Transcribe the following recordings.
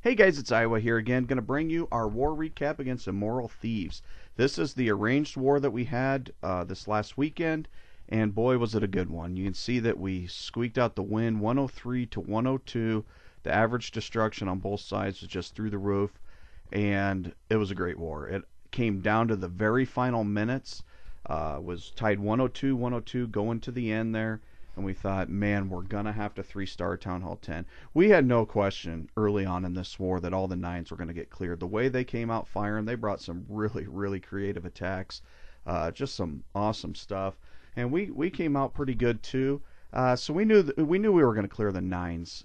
Hey guys, it's Iowa here again. Going to bring you our war recap against Immoral Thieves. This is the arranged war that we had this last weekend, and boy was it a good one. You can see that we squeaked out the win 103 to 102. The average destruction on both sides was just through the roof, and it was a great war. It came down to the very final minutes. Was tied 102 going to the end there. And we thought, man, we're going to have to 3-star Town Hall 10. We had no question early on in this war that all the 9s were going to get cleared. The way they came out firing, they brought some really, really creative attacks. Just some awesome stuff. And we came out pretty good too. So we knew we were going to clear the 9s.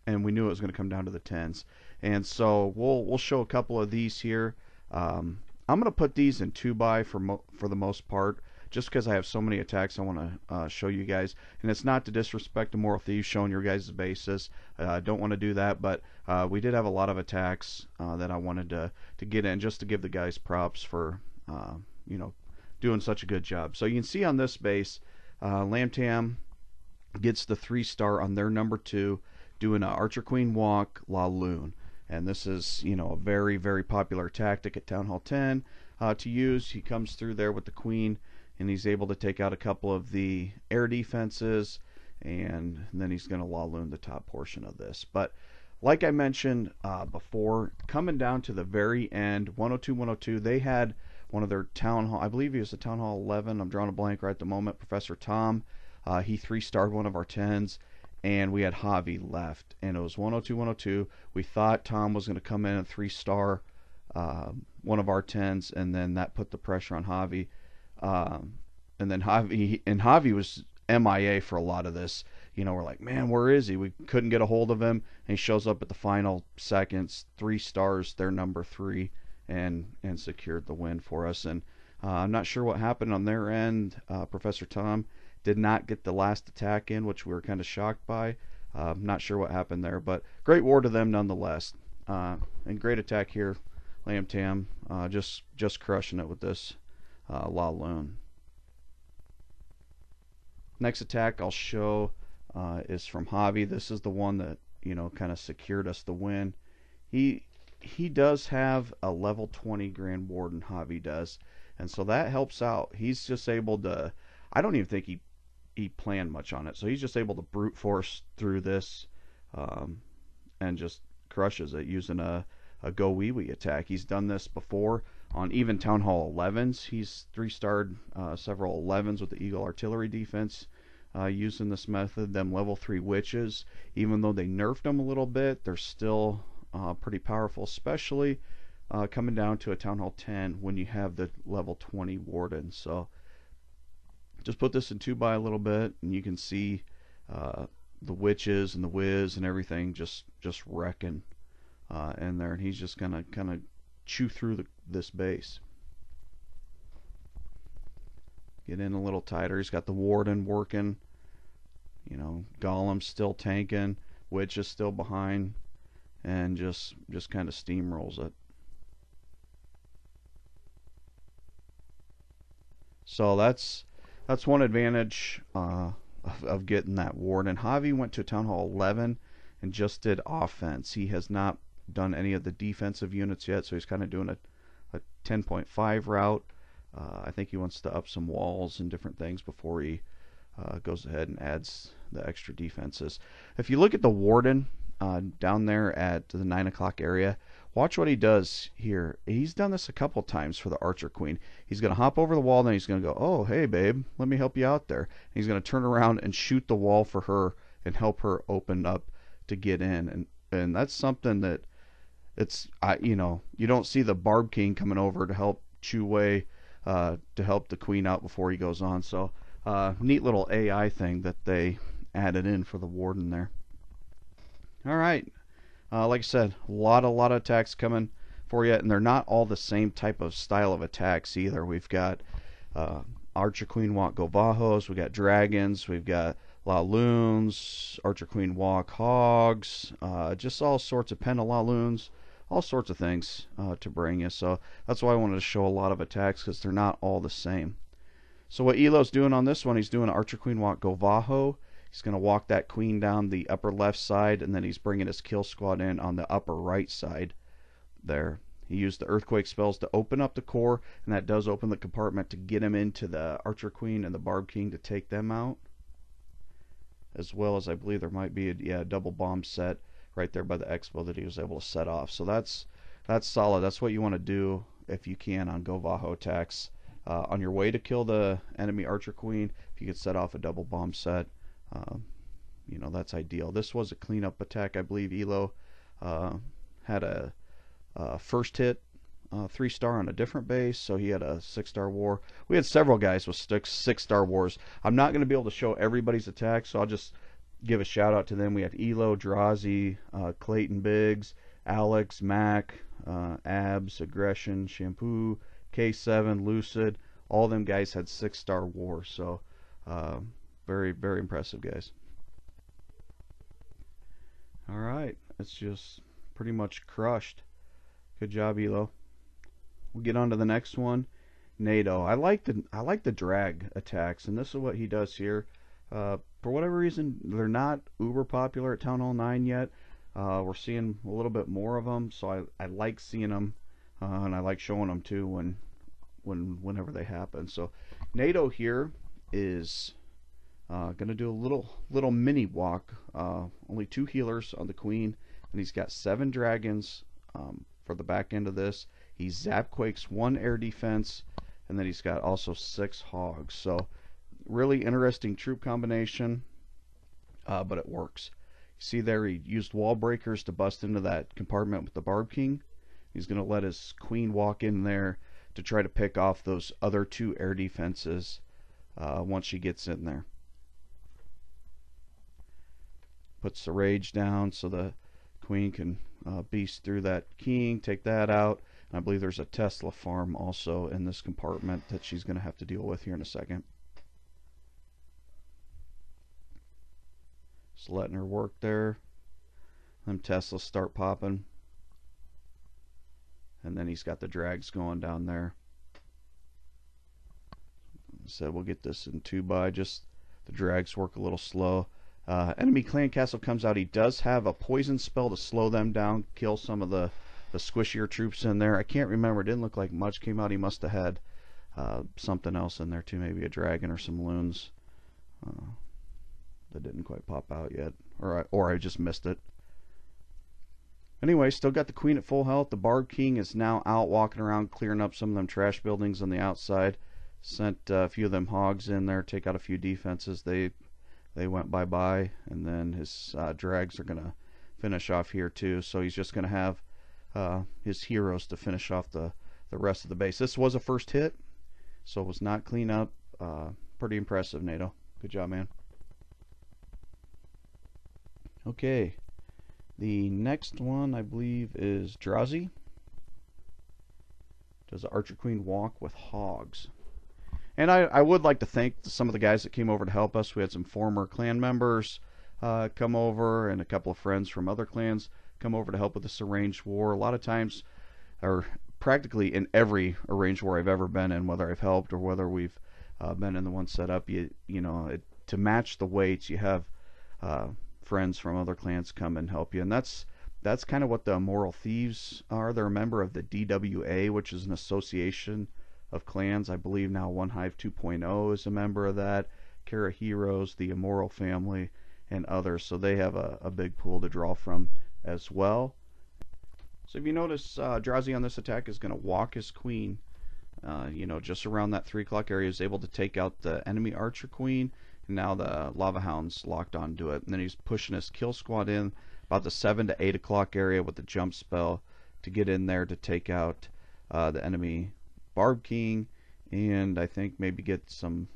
And we knew it was going to come down to the 10s. And so we'll show a couple of these here. I'm going to put these in 2x for the most part, just because I have so many attacks I want to show you guys. And it's not to disrespect the Immoral Thieves showing your guys' basis. I don't want to do that, but we did have a lot of attacks that I wanted to get in, just to give the guys props for doing such a good job. So you can see on this base, Lamb Tam gets the 3-star on their number 2, doing an Archer Queen Walk laloon. And this is, a very, very popular tactic at Town Hall 10 to use. He comes through there with the Queen, and he's able to take out a couple of the air defenses, and then he's going to laloon the top portion of this. But like I mentioned before, coming down to the very end, 102, they had one of their Town Hall, I believe he was a Town Hall 11, I'm drawing a blank right at the moment, Professor Tom. He 3-starred one of our 10s, and we had Javi left, and it was 102. We thought Tom was going to come in and 3-star one of our 10s, and then that put the pressure on Javi. And then Javi was MIA for a lot of this. We're like, man, where is he? We couldn't get a hold of him, and he shows up at the final seconds, 3 stars, their number 3, and secured the win for us. And I'm not sure what happened on their end. Professor Tom did not get the last attack in, which we were kind of shocked by. Not sure what happened there, but great war to them nonetheless. And great attack here, Lamb Tam, just crushing it with this laloon. Next attack I'll show is from Javi. This is the one that kind of secured us the win. He does have a level 20 Grand Warden, Javi does, and so that helps out. He's just able to, I don't even think he planned much on it, so he's just able to brute force through this and just crushes it using a govaho attack. He's done this before on even Town Hall 11s. He's 3-starred several 11s with the Eagle Artillery defense using this method. Them level 3 witches, even though they nerfed them a little bit, they're still pretty powerful, especially coming down to a Town Hall 10 when you have the level 20 warden. So just put this in 2x a little bit, and you can see the witches and the whiz and everything just wrecking in there, and he's just gonna kind of chew through this base. Get in a little tighter. He's got the warden working, Golem's still tanking, witch is still behind, and just kind of steamrolls it. So that's one advantage of getting that warden. Javi went to Town Hall 11 and just did offense. He has not done any of the defensive units yet, so he's kind of doing a 10.5 route. I think he wants to up some walls and different things before he goes ahead and adds the extra defenses. If you look at the warden down there at the 9 o'clock area, watch what he does here. He's done this a couple times for the Archer Queen. He's going to hop over the wall, then he's going to go, oh, hey, babe, let me help you out there. And he's going to turn around and shoot the wall for her and help her open up to get in. And that's something that you don't see the Barb King coming over to help Chu Wei to help the Queen out before he goes on. So neat little AI thing that they added in for the warden there. All right. Like I said, a lot of attacks coming for you, and they're not all the same type of style of attacks either. We've got Archer Queen Walk govahos, we've got dragons, we've got laloons, Archer Queen Walk hogs, just all sorts of Pentalavaloons, all sorts of things to bring you. So that's why I wanted to show a lot of attacks, because they're not all the same. So what Elo's doing on this one, he's doing Archer Queen Walk govaho. He's going to walk that queen down the upper left side, and then he's bringing his kill squad in on the upper right side there. He used the earthquake spells to open up the core, and that does open the compartment to get him into the archer queen and the barb king to take them out. As well as I believe there might be a double bomb set right there by the expo that he was able to set off. So that's solid. That's what you want to do if you can on govaho attacks. On your way to kill the enemy archer queen, if you could set off a double bomb set, that's ideal. This was a cleanup attack. I believe Elo had a first hit 3-star on a different base, so he had a 6-star war. We had several guys with 6-star wars. I'm not going to be able to show everybody's attack, so I'll just give a shout out to them. We had Elo, Drazi, Clayton Biggs, Alex, Mac, Abs, Aggression, Shampoo, K7, Lucid. All them guys had 6-star wars, so very, very impressive guys. Alright, it's just pretty much crushed. Good job, Elo. We'll get on to the next one. NATO. I like the drag attacks, and this is what he does here. For whatever reason, they're not uber popular at Town Hall 9 yet. We're seeing a little bit more of them, so I like seeing them, and I like showing them too whenever they happen. So NATO here is gonna do a little mini walk. Only 2 healers on the queen, and he's got 7 dragons for the back end of this. He zap quakes 1 air defense, and then he's got also 6 hogs. So really interesting troop combination, but it works. You see there, he used wall breakers to bust into that compartment with the barb king. He's going to let his queen walk in there to try to pick off those other 2 air defenses once she gets in there. Puts the rage down so the queen can beast through that king, take that out. And I believe there's a Tesla farm also in this compartment that she's going to have to deal with here in a second. Just letting her work there. Them Teslas start popping. And then he's got the drags going down there. So we'll get this in 2x. Just the drags work a little slow. Enemy clan castle comes out. He does have a poison spell to slow them down, kill some of the squishier troops in there. I can't remember. It didn't look like much came out. He must have had something else in there too, maybe a dragon or some loons that didn't quite pop out yet, or I just missed it. Anyway, still got the queen at full health. The barb king is now out walking around clearing up some of them trash buildings on the outside. Sent a few of them hogs in there, take out a few defenses. They went bye-bye, and then his drags are going to finish off here too. So he's just going to have his heroes to finish off the rest of the base. This was a first hit, so it was not clean up. Pretty impressive, NATO. Good job, man. Okay, the next one I believe is Drazi. Does the Archer Queen walk with hogs? And I would like to thank some of the guys that came over to help us. We had some former clan members come over, and a couple of friends from other clans come over to help with this arranged war. A lot of times, or practically in every arranged war I've ever been in, whether I've helped or whether we've been in the one set up, to match the weights, you have friends from other clans come and help you, and that's kind of what the Immoral Thieves are. They're a member of the DWA, which is an association of clans. I believe now One Hive 2.0 is a member of that. Kara Heroes, the Immoral family, and others. So they have a big pool to draw from as well. So if you notice, Drazi on this attack is going to walk his queen, just around that 3 o'clock area. Is able to take out the enemy archer queen, and now the lava hound's locked onto it. And then he's pushing his kill squad in about the 7 to 8 o'clock area with the jump spell to get in there to take out the enemy barb king, and I think maybe get some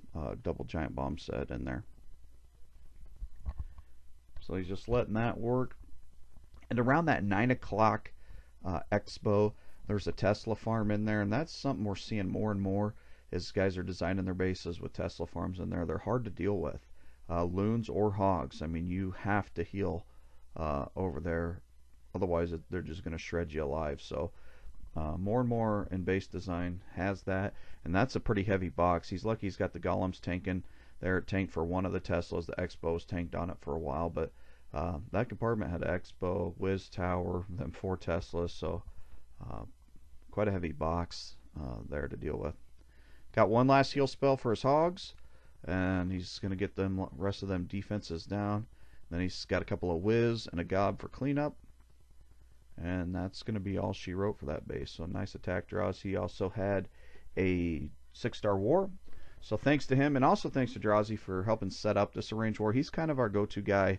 double giant bomb set in there. So he's just letting that work. And around that 9 o'clock expo, there's a Tesla farm in there, and that's something we're seeing more and more as guys are designing their bases with Tesla farms in there. They're hard to deal with. Loons or hogs. I mean, you have to heal over there, otherwise they're just going to shred you alive. So more and more in base design has that, and that's a pretty heavy box. He's lucky he's got the golems tanking there. It tanked for one of the Teslas. The Expo's tanked on it for a while, but that compartment had Expo, Wiz Tower, then 4 Teslas, so quite a heavy box there to deal with. Got one last heal spell for his hogs, and he's going to get the rest of them defenses down. Then he's got a couple of Wiz and a Gob for cleanup, and that's going to be all she wrote for that base. So nice attack draws. He also had a 6-star war, so thanks to him, and also thanks to Drazi for helping set up this arranged war. He's kind of our go-to guy,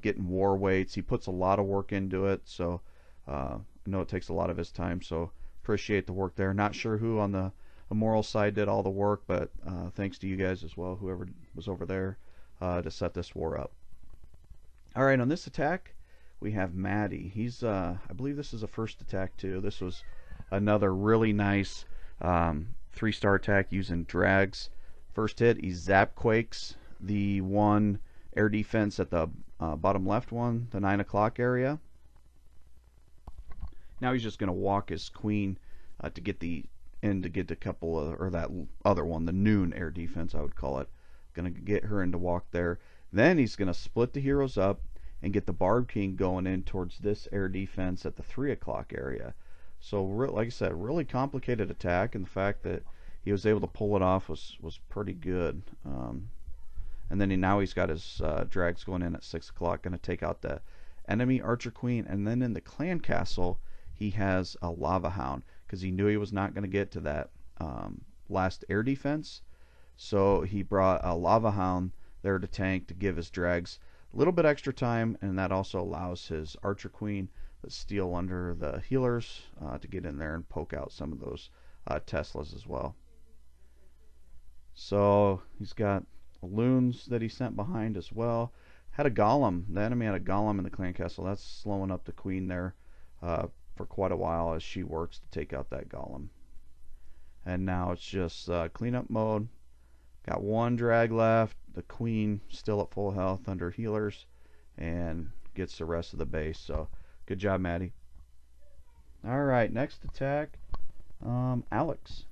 getting war weights. He puts a lot of work into it, so I know it takes a lot of his time, so appreciate the work there. Not sure who on the Immoral side did all the work, but thanks to you guys as well, whoever was over there to set this war up. Alright, on this attack we have Maddie. He's I believe this is a first attack too. This was another really nice 3-star attack using drags. First hit, he zap quakes the one air defense at the bottom left one, the 9 o'clock area. Now he's just going to walk his queen to get the to get a couple of, or that other one, the noon air defense I would call it. Going to get her in to walk there. Then he's going to split the heroes up and get the Barb King going in towards this air defense at the 3 o'clock area. So like I said, really complicated attack, and the fact that he was able to pull it off was pretty good. And then now he's got his drags going in at 6 o'clock, going to take out the enemy Archer Queen. And then in the clan castle he has a Lava Hound, because he knew he was not going to get to that last air defense. So he brought a Lava Hound there to tank to give his drags a little bit extra time, and that also allows his Archer Queen to steal under the healers to get in there and poke out some of those Teslas as well. So he's got loons that he sent behind as well. Had a Golem. The enemy had a Golem in the clan castle. That's slowing up the queen there for quite a while as she works to take out that Golem. And now it's just cleanup mode. Got one drag left. The queen still at full health under healers, and gets the rest of the base. So good job, Maddie. Alright, next attack, Alex.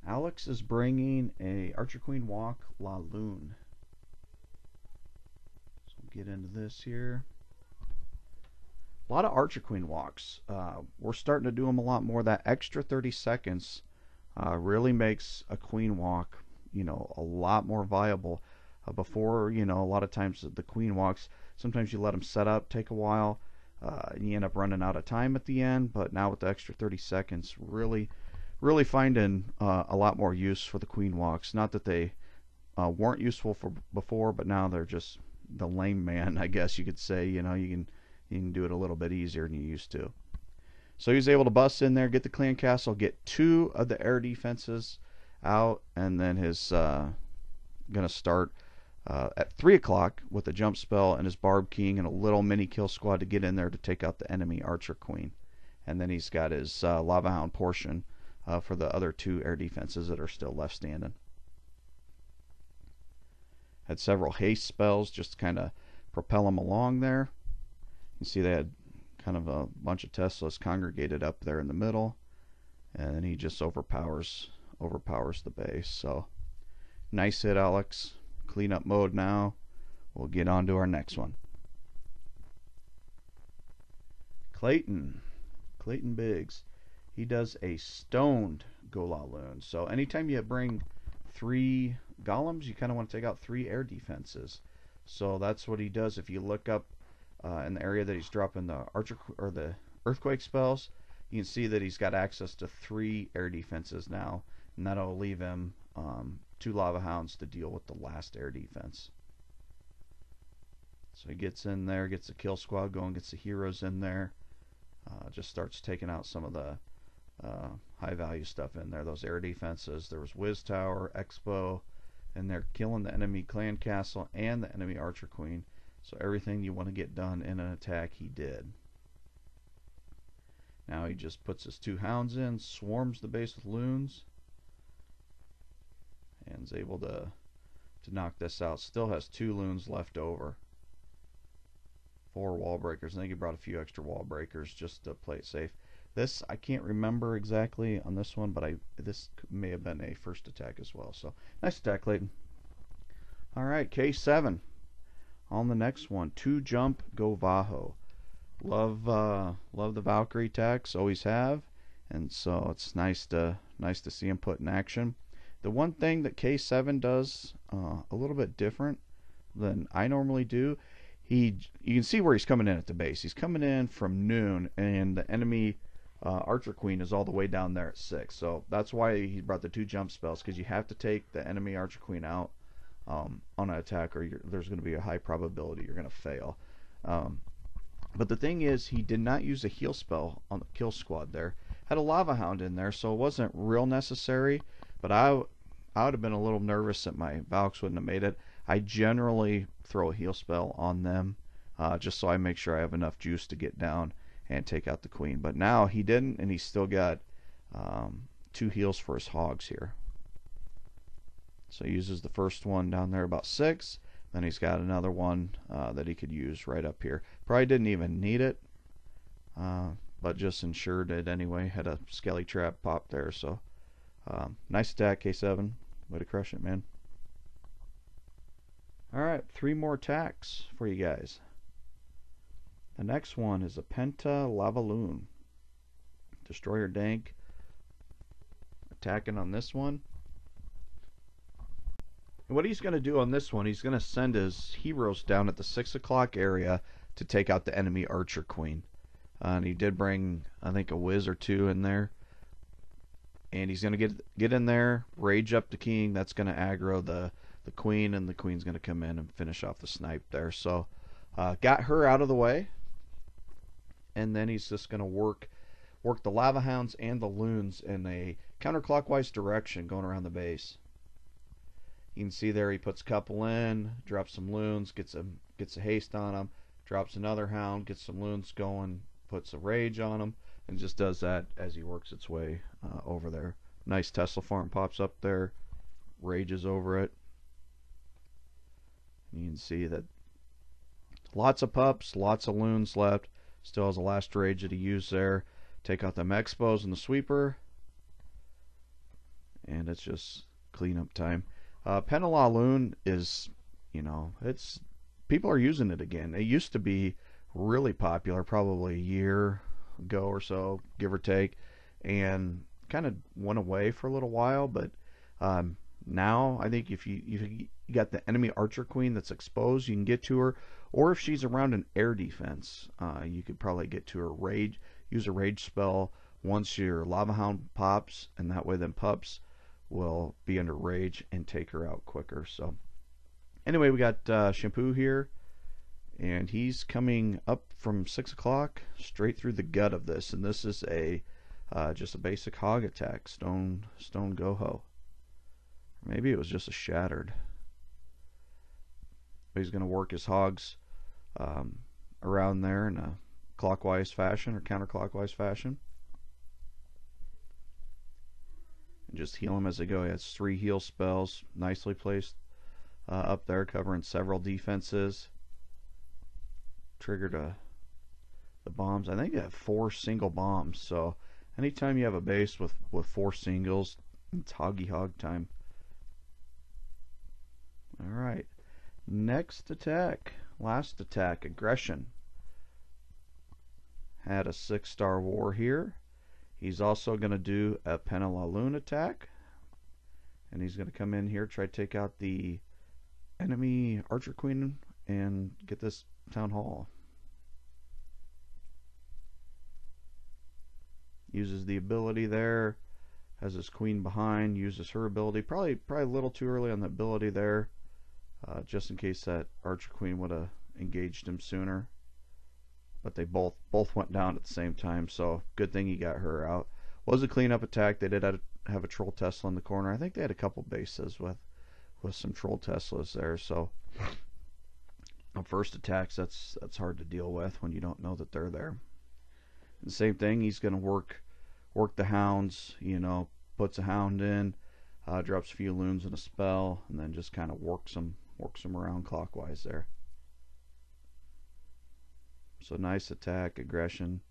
Alex is bringing a Archer Queen walk laloon. So we'll get into this here. A lot of Archer Queen walks. We're starting to do them a lot more. That extra 30 seconds really makes a queen walk, a lot more viable. Before, a lot of times the queen walks, sometimes you let them set up, take a while, and you end up running out of time at the end. But now with the extra 30 seconds, really finding a lot more use for the queen walks. Not that they weren't useful for before, but now they're just the lame man, I guess you could say. You can do it a little bit easier than you used to. So he was able to bust in there, get the clan castle, get 2 of the air defenses out, and then his gonna start at 3 o'clock with a jump spell and his Barb King and a little mini kill squad to get in there to take out the enemy Archer Queen. And then he's got his Lava Hound portion for the other 2 air defenses that are still left standing. Had several haste spells just to kind of propel him along there. You see they had kind of a bunch of Teslas congregated up there in the middle, and then he just overpowers the base. So nice hit, Alex. Cleanup mode now. We'll get on to our next one. Clayton Biggs. He does a stoned govaho. So anytime you bring 3 golems, you kind of want to take out 3 air defenses. So that's what he does. If you look up in the area that he's dropping the Archer or the earthquake spells, you can see that he's got access to 3 air defenses now, and that'll leave him 2 Lava Hounds to deal with the last air defense. So he gets in there, gets the kill squad going, gets the heroes in there, just starts taking out some of the high value stuff in there. Those air defenses, there was Wiz Tower, Expo, and they're killing the enemy clan castle and the enemy Archer Queen. So everything you want to get done in an attack, he did. Now he just puts his 2 hounds in, swarms the base with loons, and is able to knock this out. Still has 2 loons left over. 4 wall breakers. I think he brought a few extra wall breakers just to play it safe. This I can't remember exactly on this one, but this may have been a first attack as well. So nice attack, Clayton. All right, K7 on the next one. 2-jump govaho. Love the Valkyrie attacks, always have, and so it's nice to see him put in action. The one thing that K7 does a little bit different than I normally do, you can see where he's coming in at the base. He's coming in from noon, and the enemy Archer Queen is all the way down there at 6. So that's why he brought the 2 jump spells, because you have to take the enemy Archer Queen out on an attack, or there's going to be a high probability you're going to fail. But the thing is, he did not use a heal spell on the kill squad there. Had a Lava Hound in there, so it wasn't real necessary, but I would have been a little nervous that my Valks wouldn't have made it. I generally throw a heal spell on them, just so I make sure I have enough juice to get down and take out the queen. But now he didn't, and he's still got 2 heals for his hogs here. So he uses the first one down there about 6. Then he's got another one that he could use right up here. Probably didn't even need it, but just ensured it anyway. Had a skelly trap pop there. So nice attack, K7. Way to crush it, man. Alright, 3 more attacks for you guys. The next one is a Pentalavaloon. Destroyer Dank attacking on this one. And what he's going to do on this one, he's going to send his heroes down at the 6 o'clock area to take out the enemy Archer Queen. And he did bring, I think, a whiz or 2 in there. And he's going to get in there, rage up the king. That's going to aggro the queen, and the queen's going to come in and finish off the snipe there. So got her out of the way. And then he's just going to work the Lava Hounds and the Loons in a counterclockwise direction going around the base. You can see there he puts a couple in, drops some Loons, gets a haste on them, drops another Hound, gets some Loons going, puts a rage on them, and just does that as he works its way over there. Nice Tesla farm pops up there, rages over it. You can see that lots of pups, lots of Loons left. Still has the last rage that he used there. Take out them Expos and the sweeper. And it's just cleanup time. Pentalavaloon is, people are using it again. It used to be really popular probably a year ago or so, give or take, and kind of went away for a little while. But now I think if you got the enemy Archer Queen that's exposed, you can get to her. Or if she's around an air defense, you could probably get to her use a rage spell once your Lava Hound pops, and that way then pups will be under rage and take her out quicker. So anyway, we got Shampoo here, and he's coming up from 6 o'clock straight through the gut of this, and this is just a basic hog attack, stone goho. Maybe it was just a shattered. But he's going to work his hogs around there in a clockwise fashion or counterclockwise fashion. And just heal him as they go. He has 3 heal spells, nicely placed up there, covering several defenses. Triggered the bombs. I think they have 4 single bombs. So anytime you have a base with 4 singles, it's hoggy hog time. Alright. Next attack. Last attack. Aggression. Had a 6-star war here. He's also going to do a Pentalavaloon attack. And he's going to come in here, try to take out the enemy Archer Queen and get this town hall. Uses the ability there. Has his queen behind. Uses her ability. Probably a little too early on the ability there. Just in case that Archer Queen would have engaged him sooner. But they both went down at the same time, so good thing he got her out. Was a cleanup attack. They did have a Troll Tesla in the corner. I think they had a couple bases with some Troll Teslas there. So on first attacks, that's hard to deal with when you don't know that they're there. And same thing, he's going to work the hounds. Puts a hound in, drops a few loons and a spell, and then just kind of works them around clockwise there. So nice attack, aggression.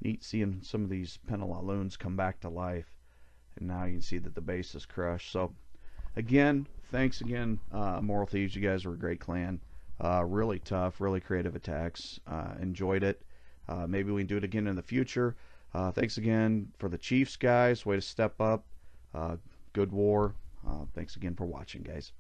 Neat seeing some of these Pentalavaloons come back to life. And now you can see that the base is crushed. So, again, thanks again, Immoral Thieves. You guys were a great clan. Really tough, really creative attacks. Enjoyed it. Maybe we can do it again in the future. Thanks again for the Chiefs, guys. Way to step up. Good war. Thanks again for watching, guys.